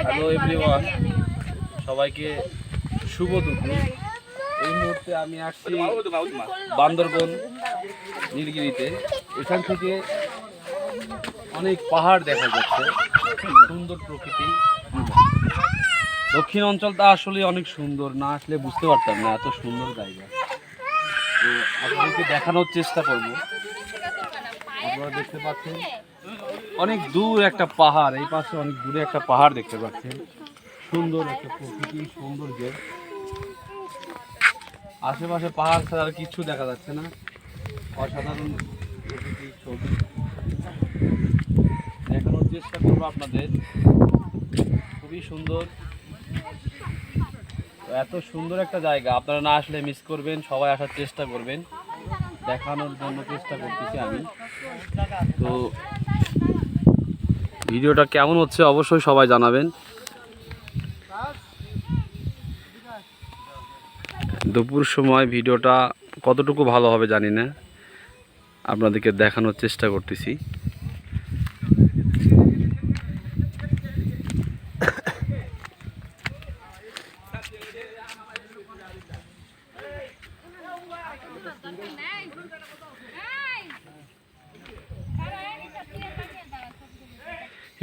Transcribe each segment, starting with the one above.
Hello everyone, সবাইকে শুভ দুপুর। এই মুহূর্তে আমি আসছি বান্দরবন নীলগিরিতে। এখান থেকে অনেক পাহাড় দেখা যাচ্ছে, সুন্দর প্রকৃতি। দক্ষিণ অঞ্চলটা আসলে অনেক সুন্দর, না আসলে বুঝতে পারতাম না এত সুন্দর জায়গা। তো আপনাদেরকে দেখানোর চেষ্টা করব। আপনারা দেখতে পাচ্ছেন অনেক দূর একটা পাহাড়, এই পাশে অনেক দূরে একটা পাহাড় দেখতে পাচ্ছেন। সুন্দর একটা প্রকৃতি, সৌন্দর্য। আশেপাশে পাহাড় ছাড়া আর কিছু দেখা যাচ্ছে না। অসাধারণ প্রকৃতির ছবি দেখানোর চেষ্টা করবো আপনাদের। খুবই সুন্দর, এত সুন্দর একটা জায়গা আপনারা না আসলে মিস করবেন। সবাই আসার চেষ্টা করবেন, দেখানোর জন্য চেষ্টা করতেছি আমি। তো ভিডিওটা কেমন হচ্ছে অবশ্যই সবাই জানাবেন। দুপুর সময় ভিডিওটা কতটুকু ভালো হবে জানি না, আপনাদেরকে দেখানোর চেষ্টা করতেছি।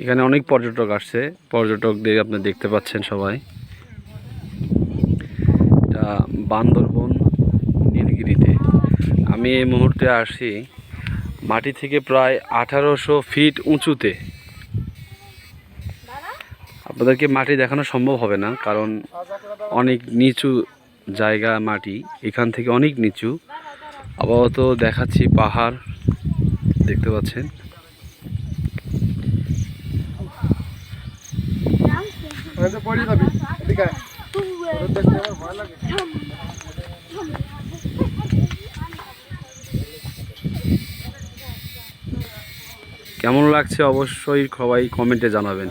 এখানে অনেক পর্যটক আসছে, পর্যটকদের আপনি দেখতে পাচ্ছেন সবাই। এটা বান্দরবন নীলগিরিতে। আমি এই মুহূর্তে আসি মাটি থেকে প্রায় 1800 ফিট উঁচুতে। আপনাদেরকে মাটি দেখানো সম্ভব হবে না, কারণ অনেক নিচু জায়গা মাটি, এখান থেকে অনেক নিচু। আপাতত দেখাচ্ছি পাহাড়, দেখতে পাচ্ছেন। কেমন লাগছে অবশ্যই সবাই কমেন্টে জানাবেন।